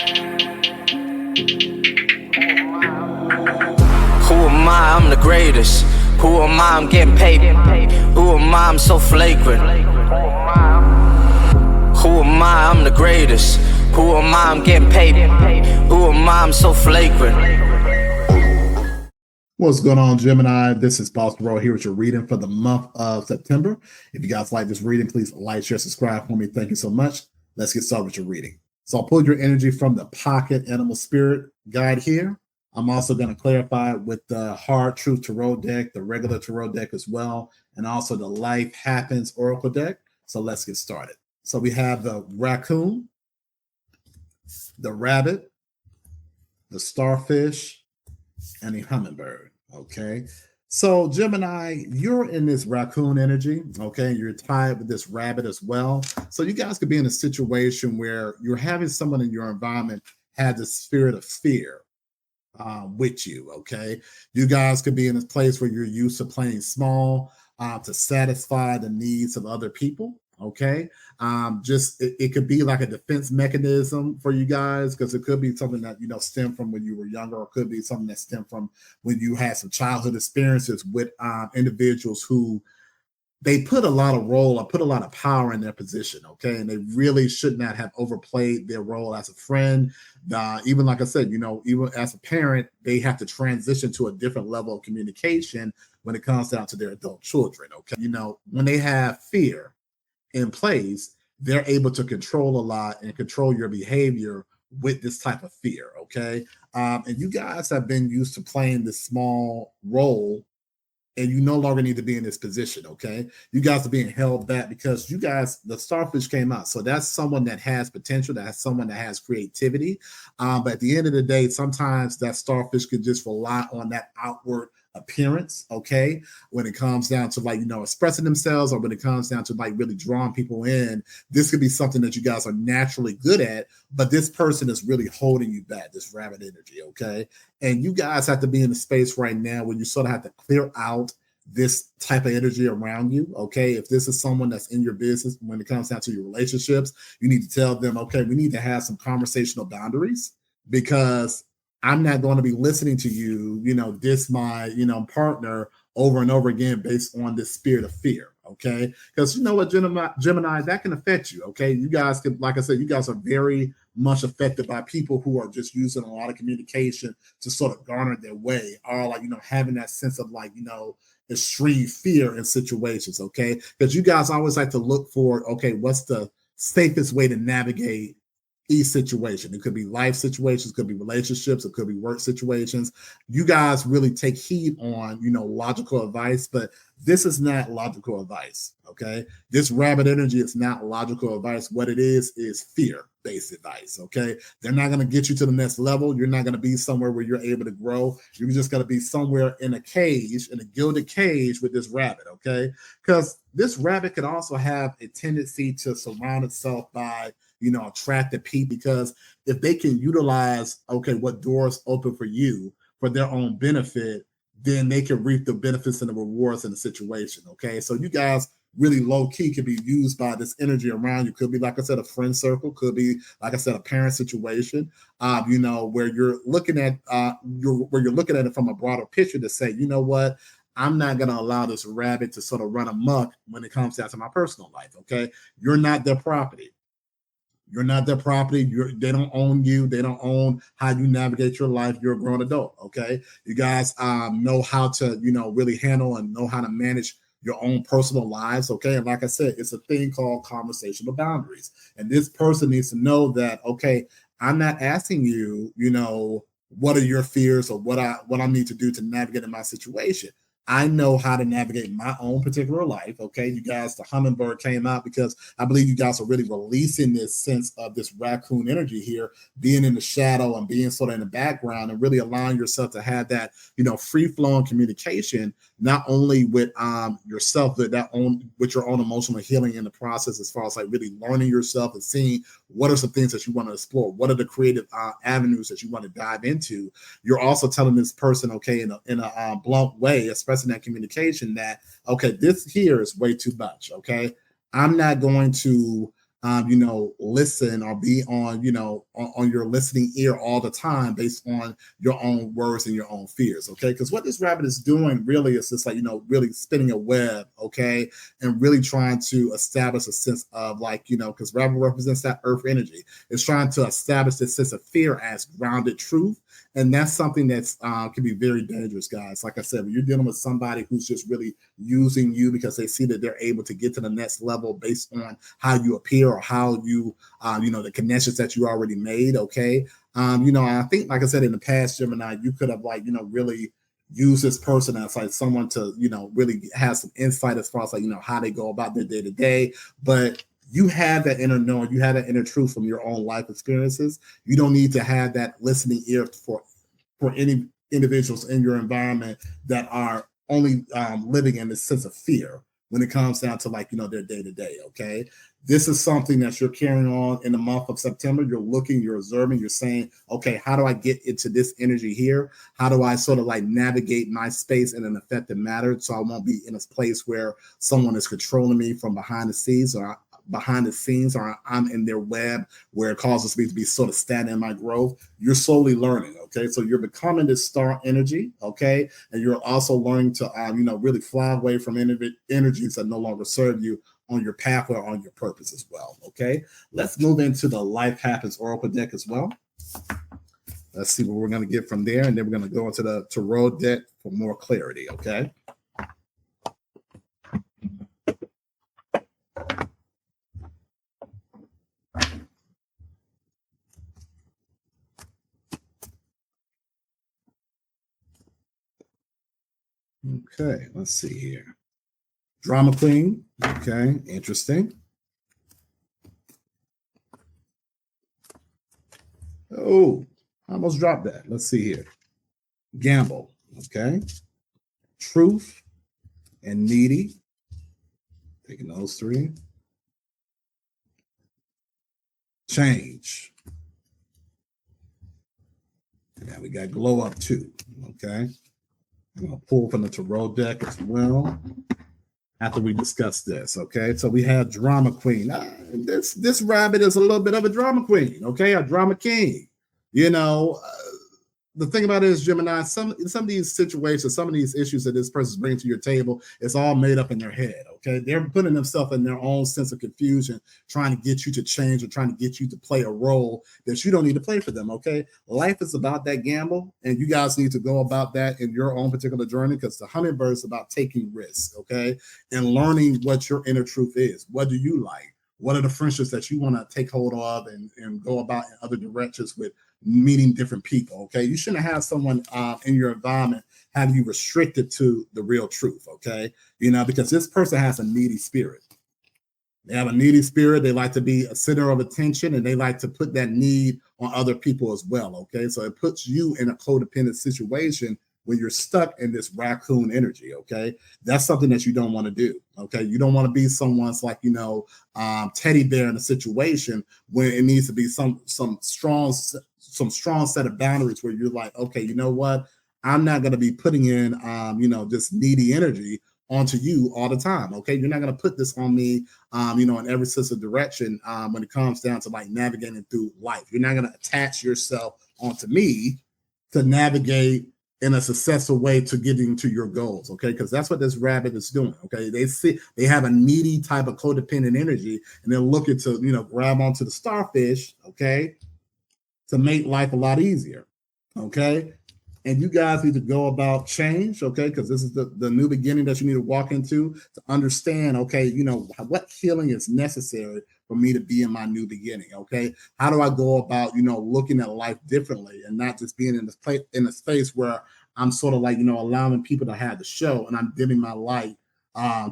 Who am I? I'm the greatest. Who am I? I'm getting paid. Who am I? I'm so flagrant. Who am I? I'm the greatest. Who am I? I'm getting paid. Who am I? I'm so flagrant. What's going on, Gemini? This is Boss Bro here with your reading for the month of September. If you guys like this reading, please like, share, subscribe for me. Thank you so much. Let's get started with your reading. So I'll pull your energy from the Pocket Animal Spirit Guide here. I'm also going to clarify with the Hard Truth Tarot deck, the regular Tarot deck as well, and also the Life Happens Oracle deck. So let's get started. So we have the raccoon, the rabbit, the starfish, and the hummingbird. Okay. So Gemini, you're in this raccoon energy. Okay. You're tied with this rabbit as well. So you guys could be in a situation where you're having someone in your environment have the spirit of fear with you. Okay. You guys could be in a place where you're used to playing small to satisfy the needs of other people. Okay. It could be like a defense mechanism for you guys, because it could be something that, stem from when you were younger, or could be something that stemmed from when you had some childhood experiences with individuals who they put a lot of power in their position. Okay. And they really should not have overplayed their role as a friend. Even like I said, even as a parent, they have to transition to a different level of communication when it comes down to their adult children. Okay. When they have fear in place, they're able to control a lot and control your behavior with this type of fear. Okay. And you guys have been used to playing this small role, and you no longer need to be in this position. Okay. You guys are being held back because you guys, the starfish came out. So that's someone that has potential, that's someone that has creativity. But at the end of the day, sometimes that starfish could just rely on that outward appearance. Okay. When it comes down to expressing themselves, or when it comes down to really drawing people in, this could be something that you guys are naturally good at, but this person is really holding you back, this rabbit energy. Okay. And you guys have to be in a space right now where you sort of have to clear out this type of energy around you. Okay. If this is someone that's in your business, when it comes down to your relationships, you need to tell them, okay, we need to have some conversational boundaries, because I'm not going to be listening to you, diss my, partner over and over again based on this spirit of fear. Okay. Because you know what, Gemini, that can affect you. Okay. You guys can, like I said, you guys are very much affected by people who are just using a lot of communication to sort of garner their way, or having that sense of extreme fear in situations. Okay. Because you guys always like to look for, okay, what's the safest way to navigate each situation. It could be life situations, could be relationships, it could be work situations. You guys really take heed on, logical advice, but this is not logical advice. Okay. This rabbit energy is not logical advice. What it is fear-based advice. Okay. They're not going to get you to the next level. You're not going to be somewhere where you're able to grow. You're just going to be somewhere in a cage, in a gilded cage with this rabbit. Okay. Because this rabbit could also have a tendency to surround itself by attractive people, because if they can utilize, what doors open for you for their own benefit, then they can reap the benefits and the rewards in the situation. Okay. So you guys really low key can be used by this energy around you. Could be, like I said, a friend circle, could be, like I said, a parent situation, where you're looking at, where you're looking at it from a broader picture to say, you know what, I'm not going to allow this rabbit to sort of run amok when it comes down to my personal life. Okay. You're not their property. You're not their property. They don't own you. They don't own how you navigate your life. You're a grown adult. Okay. You guys know how to, really handle and know how to manage your own personal lives. Okay. And like I said, it's a thing called conversational boundaries. And this person needs to know that, okay, I'm not asking you, what are your fears or what I need to do to navigate in my situation. I know how to navigate my own particular life. Okay. You guys, the hummingbird came out because I believe you guys are really releasing this sense of this raccoon energy here, being in the shadow and being sort of in the background, and really allowing yourself to have that, free flowing communication, not only with yourself, but with your own emotional healing in the process, as far as really learning yourself and seeing what are some things that you want to explore, what are the creative avenues that you want to dive into. You're also telling this person, okay, in a blunt way, especially in that communication, that, okay, this here is way too much. Okay. I'm not going to listen or be on, on your listening ear all the time based on your own words and your own fears. Okay. Because what this rabbit is doing really is just like, really spinning a web. Okay. And really trying to establish a sense of like, because rabbit represents that earth energy. It's trying to establish this sense of fear as grounded truth. And that's something that's can be very dangerous, guys. Like I said, when you're dealing with somebody who's just really using you because they see that they're able to get to the next level based on how you appear or how you, the connections that you already made. Okay. I think, like I said, in the past, Gemini, you could have like, really use this person as like someone to, really have some insight as far as like, how they go about their day to day. But you have that inner knowing, you have that inner truth from your own life experiences. You don't need to have that listening ear for any individuals in your environment that are only living in this sense of fear when it comes down to like, their day to day. Okay. This is something that you're carrying on in the month of September. You're looking, you're observing, you're saying, okay, how do I get into this energy here? How do I sort of like navigate my space in an effective manner so I won't be in a place where someone is controlling me from behind the scenes or I'm in their web where it causes me to be sort of stagnant in my growth. You're slowly learning. Okay. So you're becoming this star energy. Okay. And you're also learning to, really fly away from energies that no longer serve you on your path or on your purpose as well. Okay. Let's move into the Life Happens Oracle deck as well. Let's see what we're going to get from there. And then we're going to go into the Tarot deck for more clarity. Okay. Okay, let's see here. Drama Queen. Okay, interesting. Oh, I almost dropped that. Let's see here. Gamble. Okay. Truth and Needy. Taking those three. Change. Now we got Glow Up too. Okay. I'm going to pull from the Tarot deck as well after we discuss this. Okay. So we have Drama Queen. This rabbit is a little bit of a drama queen. Okay. A drama king. The thing about it is, Gemini, some of these situations, some of these issues that this person's bringing to your table, it's all made up in their head. Okay. They're putting themselves in their own sense of confusion, trying to get you to change or trying to get you to play a role that you don't need to play for them. Okay. Life is about that gamble, and you guys need to go about that in your own particular journey, because the hummingbird is about taking risks. Okay. And learning what your inner truth is. What do you like? What are the friendships that you want to take hold of and go about in other directions with meeting different people? Okay. You shouldn't have someone in your environment have you restricted to the real truth. Okay. Because this person has a needy spirit. They have a needy spirit. They like to be a center of attention, and they like to put that need on other people as well. Okay. So it puts you in a codependent situation when you're stuck in this raccoon energy. Okay. That's something that you don't want to do. Okay. You don't want to be someone's like, teddy bear in a situation when it needs to be some strong set of boundaries where you're like, okay, you know what? I'm not going to be putting in, this needy energy onto you all the time. Okay. You're not going to put this on me, in every sense of direction when it comes down to like navigating through life. You're not going to attach yourself onto me to navigate in a successful way to getting to your goals. Okay. Because that's what this rabbit is doing. Okay. They have a needy type of codependent energy, and they're looking to, grab onto the starfish. Okay. To make life a lot easier. Okay. And you guys need to go about change. Okay. Because this is the new beginning that you need to walk into to understand, okay, what healing is necessary for me to be in my new beginning. Okay. How do I go about, looking at life differently and not just being in this place, in a space where I'm sort of like, allowing people to have the show and I'm dimming my light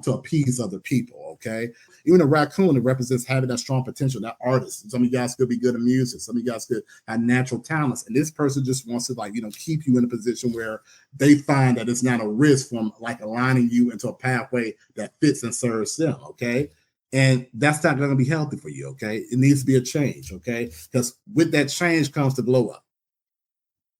to appease other people. Okay. Even a raccoon, it represents having that strong potential, that artist. Some of you guys could be good at music. Some of you guys could have natural talents. And this person just wants to like, keep you in a position where they find that it's not a risk from like aligning you into a pathway that fits and serves them. Okay. And that's not going to be healthy for you. Okay. It needs to be a change. Okay. Because with that change comes the glow up.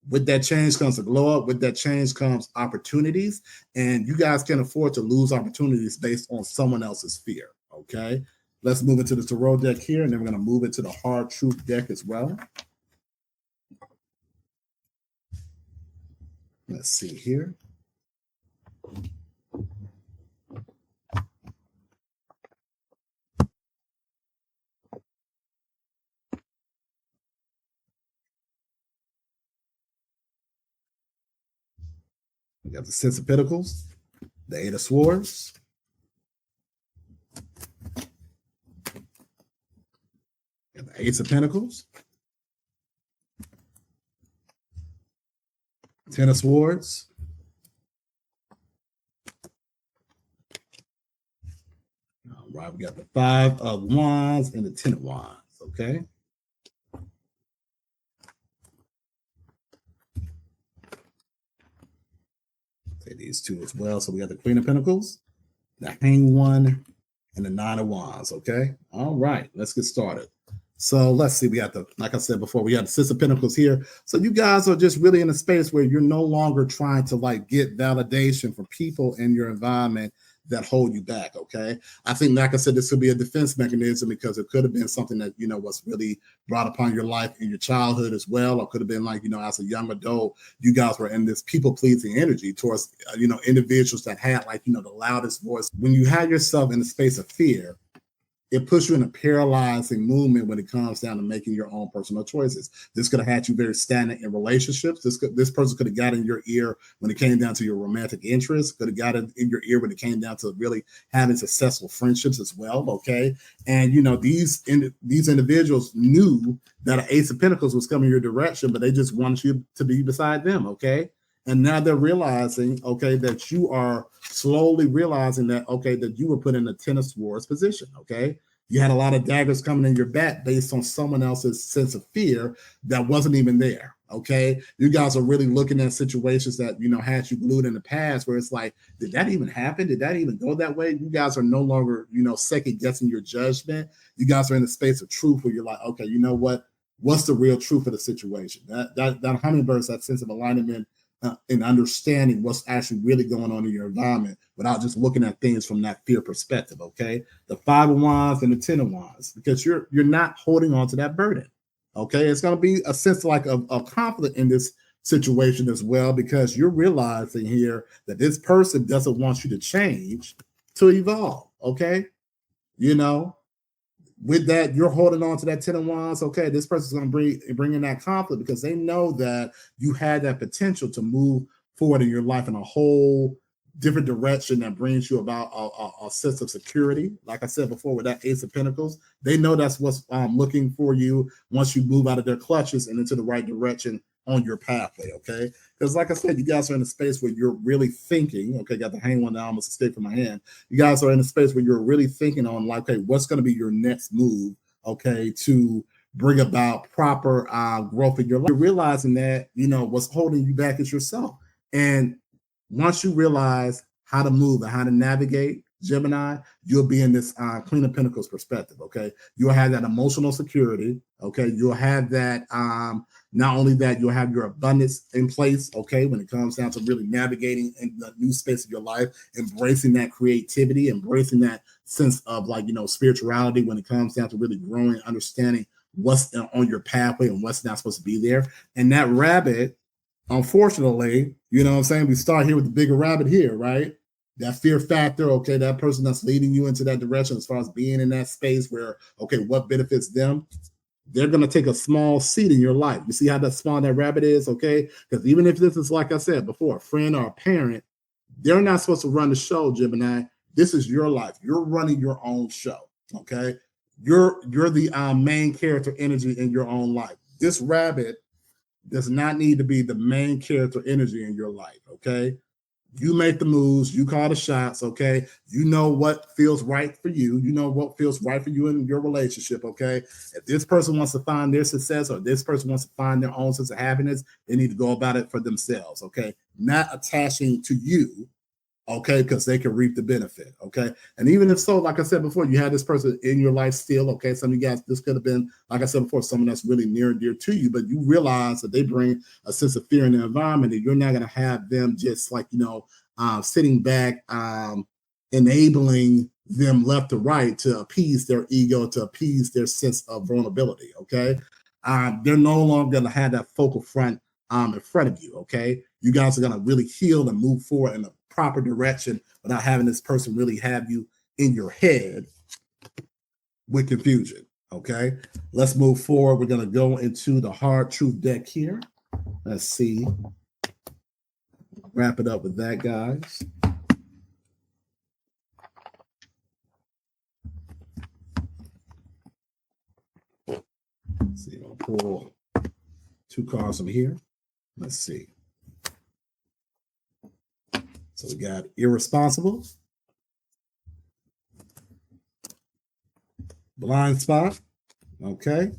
With that change comes a glow up. With that change comes opportunities. And you guys can't afford to lose opportunities based on someone else's fear. Okay. Let's move into the tarot deck here, and then we're going to move into the hard truth deck as well. Let's see here. We got the Six of Pentacles, the Eight of Swords, and the Ace of Pentacles, Ten of Swords, all right, we got the Five of Wands and the Ten of Wands, okay? Take these two as well. So we got the Queen of Pentacles, the Hanged One, and the Nine of Wands, okay? All right, let's get started. So let's see, we got the, like I said before, we got the Six of Pentacles here. So you guys are just really in a space where you're no longer trying to like get validation from people in your environment that hold you back, okay? I think, like I said, this could be a defense mechanism because it could have been something that, you know, was really brought upon your life in your childhood as well, or could have been like, you know, as a young adult, you guys were in this people-pleasing energy towards, you know, individuals that had like, you know, the loudest voice. When you have yourself in the space of fear, it puts you in a paralyzing movement when it comes down to making your own personal choices. This could have had you very stagnant in relationships. This person could have got in your ear when it came down to your romantic interests, could have got in your ear when it came down to really having successful friendships as well, okay? And, you know, these individuals knew that an Ace of Pentacles was coming your direction, but they just wanted you to be beside them, okay? And now they're realizing, okay, that you are slowly realizing that, okay, that you were put in a Ten of Swords position, okay? You had a lot of daggers coming in your back based on someone else's sense of fear that wasn't even there, okay? You guys are really looking at situations that, you know, had you glued in the past where it's like, did that even happen? Did that even go that way? You guys are no longer, you know, second guessing your judgment. You guys are in a space of truth where you're like, okay, you know what? What's the real truth of the situation? That hummingbird, that sense of alignment, and understanding what's actually really going on in your environment without just looking at things from that fear perspective, okay? The Five of Wands and the Ten of Wands, because you're not holding on to that burden, okay? It's going to be a sense like of conflict in this situation as well, because you're realizing here that this person doesn't want you to change, to evolve, okay? You know, with that, you're holding on to that Ten of Wands. Okay, this person's going to bring in that conflict because they know that you had that potential to move forward in your life in a whole different direction that brings you about a sense of security. Like I said before, with that Ace of Pentacles, they know that's what's looking for you once you move out of their clutches and into the right direction on your pathway, okay? Because like I said, you guys are in a space where you're really thinking, okay, got the Hang one that almost escaped from my hand. You guys are in a space where you're really thinking on like, okay, what's going to be your next move, okay, to bring about proper growth in your life. You're realizing that, you know, what's holding you back is yourself. And once you realize how to move and how to navigate, Gemini, you'll be in this Queen of Pentacles perspective, okay? You'll have that emotional security, okay? You'll have that, not only that, you'll have your abundance in place, okay, when it comes down to really navigating in the new space of your life, embracing that creativity, embracing that sense of like, you know, spirituality when it comes down to really growing, understanding what's on your pathway and what's not supposed to be there. And that rabbit, unfortunately, you know what I'm saying? We start here with the bigger rabbit here, right? That fear factor, okay, that person that's leading you into that direction as far as being in that space where, okay, what benefits them? They're going to take a small seat in your life. You see how that small that rabbit is, okay? Because even if this is, like I said before, a friend or a parent, they're not supposed to run the show, Gemini. This is your life. You're running your own show, okay? You're the main character energy in your own life. This rabbit does not need to be the main character energy in your life, okay? You make the moves, you call the shots, okay? You know what feels right for you. You know what feels right for you in your relationship, okay? If this person wants to find their success or this person wants to find their own sense of happiness, they need to go about it for themselves, okay? Not attaching to you, okay, because they can reap the benefit, okay? And even if so, like I said before, you have this person in your life still, okay? Some of you guys, this could have been, like I said before, someone that's really near and dear to you, but you realize that they bring a sense of fear in the environment, and you're not going to have them just like, you know, sitting back, enabling them left to right to appease their ego, to appease their sense of vulnerability. Okay. They're no longer going to have that focal front in front of you. Okay. You guys are going to really heal and move forward in a proper direction without having this person really have you in your head with confusion. Okay. Let's move forward. We're going to go into the hard truth deck here. Let's see. Wrap it up with that, guys. Let's see, I'll pull 2 cards from here. Let's see. So we got irresponsible, blind spot, okay.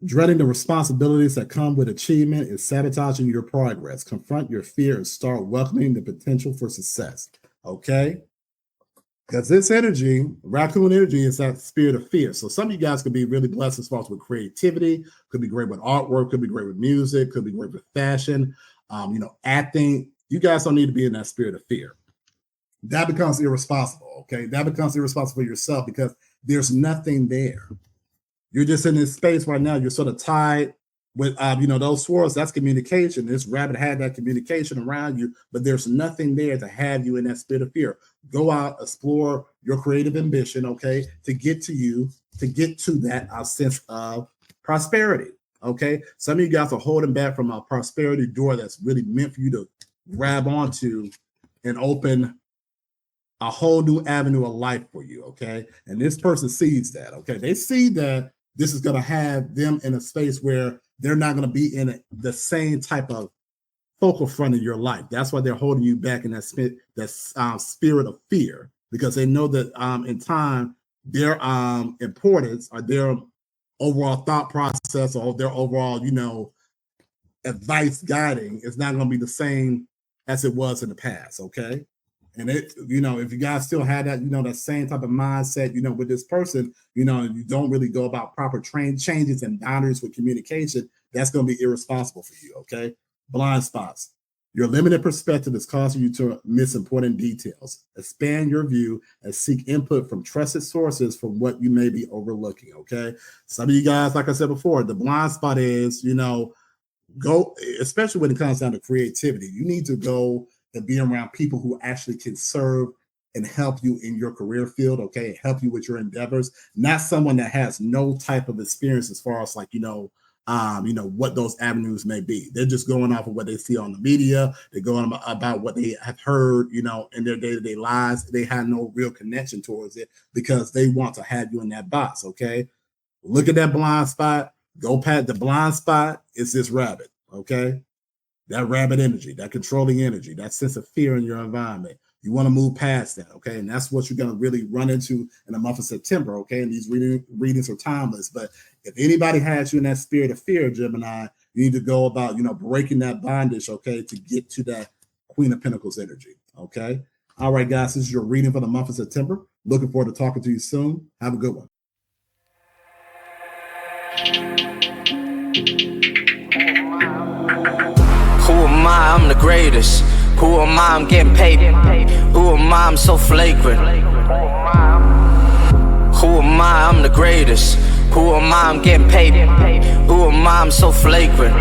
Dreading the responsibilities that come with achievement is sabotaging your progress. Confront your fear and start welcoming the potential for success, okay. Because this energy, raccoon energy, is that spirit of fear. So some of you guys could be really blessed as far as with creativity, could be great with artwork, could be great with music, could be great with fashion, acting. You guys don't need to be in that spirit of fear. That becomes irresponsible, okay? That becomes irresponsible for yourself because there's nothing there. You're just in this space right now. You're sort of tied with, those swords. That's communication. This rabbit had that communication around you, but there's nothing there to have you in that spirit of fear. Go out, explore your creative ambition, okay, to get to that sense of prosperity, okay? Some of you guys are holding back from a prosperity door that's really meant for you to grab onto and open a whole new avenue of life for you, okay? And this person sees that, okay? They see that this is going to have them in a space where they're not going to be in the same type of focal front of your life. That's why they're holding you back in that spirit of fear, because they know that in time, their importance or their overall thought process or their overall, advice guiding is not going to be the same as it was in the past, okay? And if you guys still had that, that same type of mindset, with this person, you don't really go about proper changes and boundaries with communication, that's going to be irresponsible for you, okay? Blind spots. Your limited perspective is causing you to miss important details. Expand your view and seek input from trusted sources from what you may be overlooking, okay? Some of you guys, like I said before, the blind spot is, go, especially when it comes down to creativity, you need to go and be around people who actually can serve and help you in your career field, okay, help you with your endeavors, not someone that has no type of experience as far as like, what those avenues may be. They're just going off of what they see on the media. They're going about what they have heard, in their day-to-day lives. They have no real connection towards it because they want to have you in that box, okay? Look at that blind spot. Go past the blind spot. It's this rabbit, okay? That rabbit energy, that controlling energy, that sense of fear in your environment. You want to move past that, okay? And that's what you're going to really run into in the month of September, okay? And these readings are timeless. But if anybody has you in that spirit of fear, Gemini, you need to go about, breaking that bondage, okay, to get to that Queen of Pentacles energy, okay? All right, guys, this is your reading for the month of September. Looking forward to talking to you soon. Have a good one. Who am I? I'm the greatest. Who am I? I'm getting paid. Who am I? I'm so flagrant. Who am I? I'm the greatest. Who am I? I'm getting paid. Who am I? I'm so flagrant.